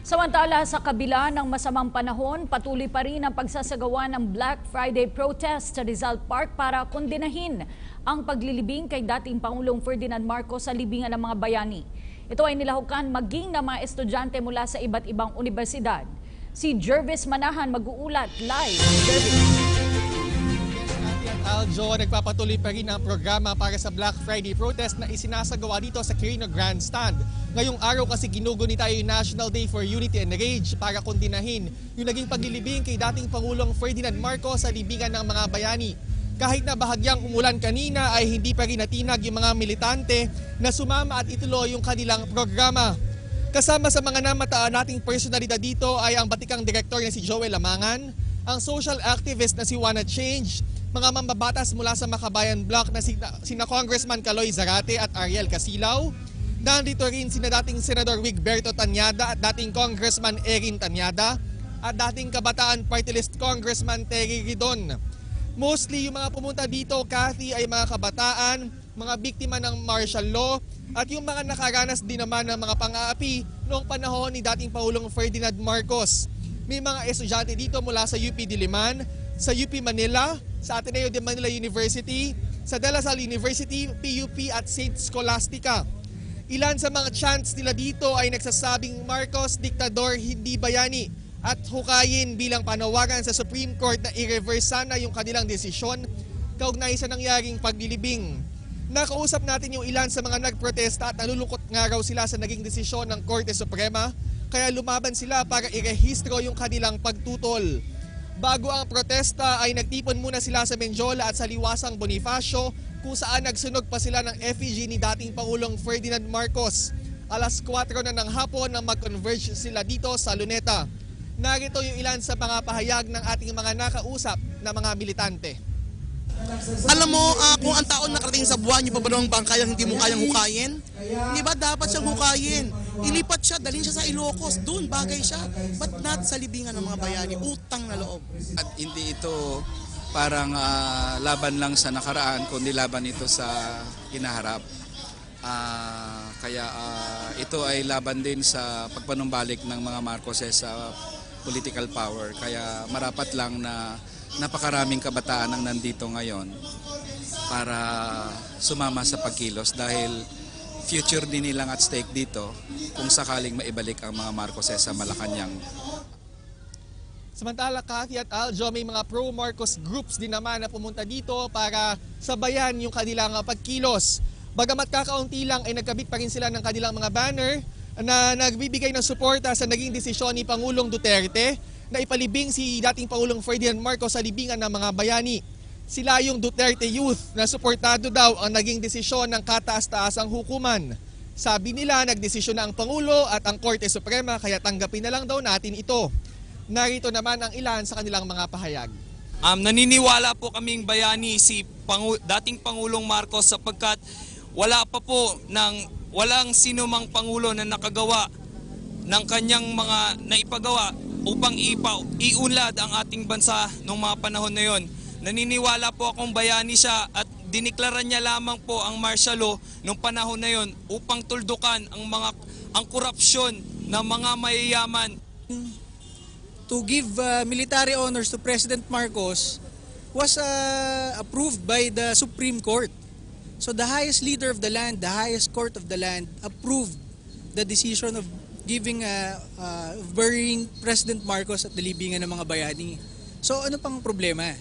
Samantala, sa kabila ng masamang panahon, patuloy pa rin ang pagsasagawa ng Black Friday protest sa Rizal Park para kondinahin ang paglilibing kay dating Pangulong Ferdinand Marcos sa libingan ng mga bayani. Ito ay nilahukan maging ng mga estudyante mula sa iba't ibang universidad. Si Jervis Manahan mag-uulat live. Jervis. Aljo, nagpapatuloy pa rin ang programa para sa Black Friday protest na isinasagawa dito sa Quirino Grandstand. Ngayong araw kasi ginugunit tayo yung National Day for Unity and Rage para kondinahin yung naging paglilibing kay dating Pangulong Ferdinand Marcos sa libingan ng mga bayani. Kahit na bahagyang umulan kanina ay hindi pa rin natinag yung mga militante na sumama at ituloy yung kanilang programa. Kasama sa mga namataan nating personalidad dito ay ang batikang direktor na si Joel Lamangan, ang social activist na si Wanna Change, mga mambabatas mula sa Makabayan Bloc na sina Congressman Caloy Zarate at Ariel Casilaw. Nandito rin sina dating Senador Wigberto Tañada at dating Congressman Erin Tañada at dating Kabataan Party List Congressman Terry Ridon. Mostly yung mga pumunta dito, Kathy, ay mga kabataan, mga biktima ng martial law at yung mga nakaranas din naman ng mga pang-aapi noong panahon ni dating Pangulong Ferdinand Marcos. May mga estudyante dito mula sa UP Diliman, sa UP Manila, sa Ateneo de Manila University, sa De La Salle University, PUP at St. Scholastica. Ilan sa mga chants nila dito ay nagsasabing Marcos, diktador, hindi bayani at hukayin bilang panawagan sa Supreme Court na i-reverse sana yung kanilang desisyon kaugnay sa nangyaring paglilibing. Nakausap natin yung ilan sa mga nagprotesta at nalulungkot nga raw sila sa naging desisyon ng Korte Suprema kaya lumaban sila para irehistro yung kanilang pagtutol. Bago ang protesta ay nagtipon muna sila sa Menjola at sa Liwasang Bonifacio kung saan nagsunog pa sila ng effigy ni dating Pangulong Ferdinand Marcos. Alas 4 na ng hapon nang mag-converge sila dito sa Luneta. Narito yung ilan sa mga pahayag ng ating mga nakausap na mga militante. Alam mo, kung ang taon nakarating sa buwan, yung pabalawang bangkayang hindi mo kayang hukayin, di ba dapat siyang hukayin? Ilipat siya, dalhin siya sa Ilocos, doon bagay siya. But not sa libingan ng mga bayani, utang na loob. At hindi ito parang laban lang sa nakaraan, kundi laban ito sa hinaharap. Kaya ito ay laban din sa pagpanumbalik ng mga Marcoses sa political power. Kaya marapat lang na napakaraming kabataan ang nandito ngayon para sumama sa pagkilos dahil future din nilang at stake dito kung sakaling maibalik ang mga Marcoses sa Malacanang. Samantala, Kathy at Aljo, may mga pro-Marcos groups din naman na pumunta dito para sabayan yung kanilang pagkilos. Bagamat kakaunti lang ay nagkabit pa rin sila ng kanilang mga banner na nagbibigay ng suporta sa naging desisyon ni Pangulong Duterte na ipalibing si dating Pangulong Ferdinand Marcos sa libingan ng mga bayani. Sila yung Duterte Youth na suportado daw ang naging desisyon ng kataas-taasang hukuman. Sabi nila, nagdesisyon na ang Pangulo at ang Korte Suprema kaya tanggapin na lang daw natin ito. Narito naman ang ilan sa kanilang mga pahayag. Naniniwala po kaming bayani si dating Pangulong Marcos sapagkat walang sinumang Pangulo na nakagawa ng kanyang mga naipagawa upang iunlad ang ating bansa noong mga panahon na yon. Naniniwala po akong bayani siya at diniklara niya lamang po ang martial law noong panahon na yon upang tuldukan ang korupsyon ng mga mayayaman. To give military honors to President Marcos was approved by the Supreme Court. So the highest leader of the land, the highest court of the land approved the decision of burying President Marcos at the libingan ng mga bayani. So ano pang problema?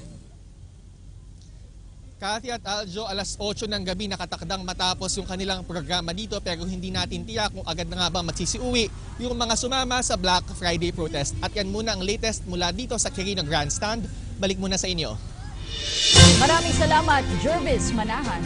Kathy at Aljo, alas 8 ng gabi nakatakdang matapos yung kanilang programa dito pero hindi natin tiyak kung agad na nga ba magsisiuwi yung mga sumama sa Black Friday protest. At yan muna ang latest mula dito sa Quirino Grandstand. Balik muna sa inyo. Maraming salamat, Jervis Manahan.